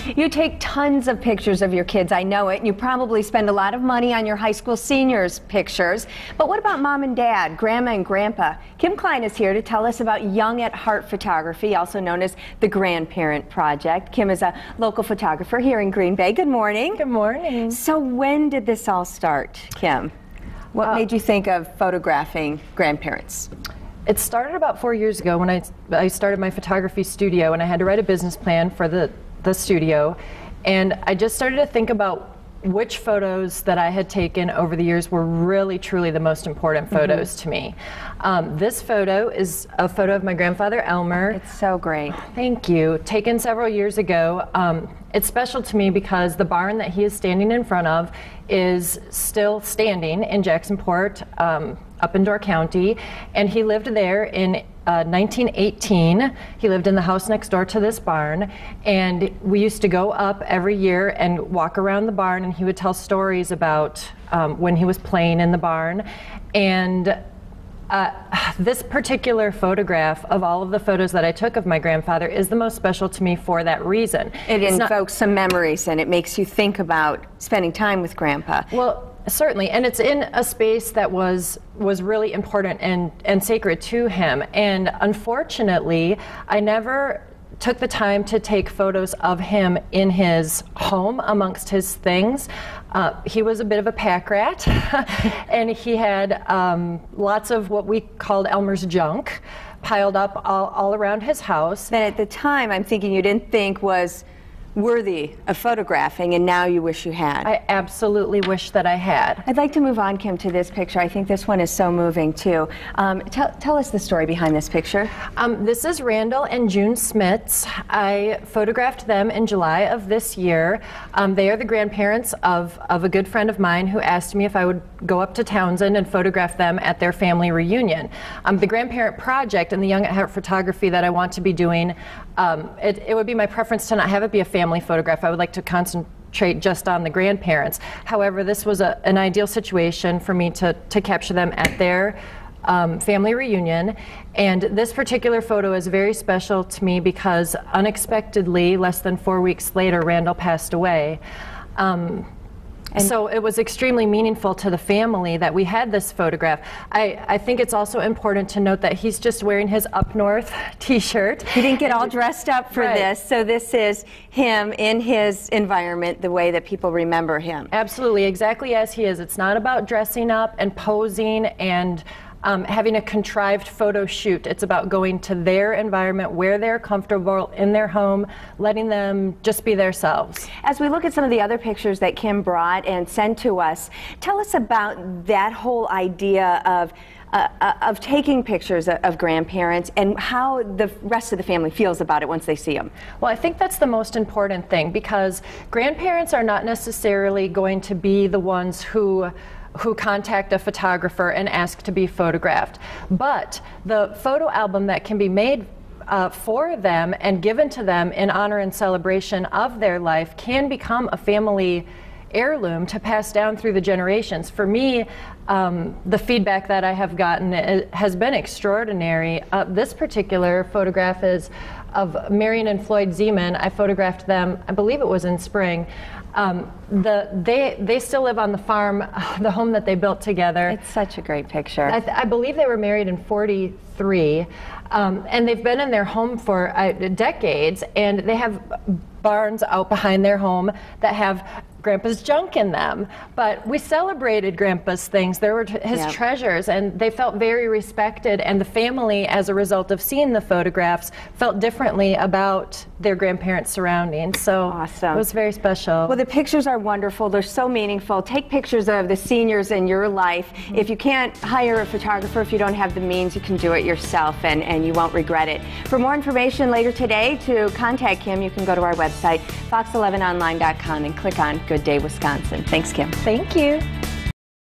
You take tons of pictures of your kids, I know it. You probably spend a lot of money on your high school seniors' pictures. But what about mom and dad, grandma and grandpa? Kim Klein is here to tell us about Young at Heart Photography, also known as the Grandparent Project. Kim is a local photographer here in Green Bay. Good morning. Good morning. So when did this all start, Kim? What made you think of photographing grandparents? It started about 4 years ago when I started my photography studio, and I had to write a business plan for the studio, and I just started to think about which photos that I had taken over the years were really truly the most important photos to me. This photo is a photo of my grandfather Elmer. It's so great. Thank you. Taken several years ago. It's special to me because the barn that he is standing in front of is still standing in Jacksonport, up in Door County, and he lived there in 1918. He lived in the house next door to this barn, and we used to go up every year and walk around the barn, and he would tell stories about when he was playing in the barn. And this particular photograph of all of the photos that I took of my grandfather is the most special to me for that reason. It invokes some memories, and it makes you think about spending time with Grandpa. Well, certainly, and it's in a space that was really important and sacred to him. And unfortunately, I never took the time to take photos of him in his home amongst his things. He was a bit of a pack rat, and he had lots of what we called Elmer's junk piled up all around his house. That at the time, I'm thinking you didn't think was worthy of photographing, and now you wish you had. I absolutely wish that I had. I'd like to move on, Kim, to this picture. I think this one is so moving, too. Tell us the story behind this picture. This is Randall and June Smits. I photographed them in July of this year. They are the grandparents of a good friend of mine who asked me if I would go up to Townsend and photograph them at their family reunion. The Grandparent Project and the Young at Heart Photography that I want to be doing, it would be my preference to not have it be a family photograph. I would like to concentrate just on the grandparents. However, this was an ideal situation for me to capture them at their family reunion. And this particular photo is very special to me because unexpectedly, less than 4 weeks later, Randall passed away. So it was extremely meaningful to the family that we had this photograph. I think it's also important to note that he's just wearing his Up North t-shirt. He didn't get all dressed up for this, so this is him in his environment, the way that people remember him. Absolutely, exactly as he is. It's not about dressing up and posing and having a contrived photo shoot. It's about going to their environment where they're comfortable in their home, letting them just be themselves. As we look at some of the other pictures that Kim brought and sent to us, tell us about that whole idea of taking pictures of grandparents and how the rest of the family feels about it once they see them. Well, I think that's the most important thing, because grandparents are not necessarily going to be the ones who contact a photographer and ask to be photographed. But the photo album that can be made for them and given to them in honor and celebration of their life can become a family heirloom to pass down through the generations. For me, the feedback that I have gotten has been extraordinary. This particular photograph is of Marion and Floyd Zeman. I photographed them, I believe it was in spring. They still live on the farm, the home that they built together. It's such a great picture. I believe they were married in '43, and they've been in their home for decades, and they have barns out behind their home that have Grandpa's junk in them. But we celebrated Grandpa's things. There were his treasures, and they felt very respected, and the family, as a result of seeing the photographs, felt differently about their grandparents' surroundings. So awesome. It was very special. Well, the pictures are wonderful. They're so meaningful. Take pictures of the seniors in your life. If you can't hire a photographer, if you don't have the means, you can do it yourself, and you won't regret it. For more information later today, to contact Kim, you can go to our website, fox11online.com, and click on Good Day Wisconsin. Thanks, Kim. Thank you.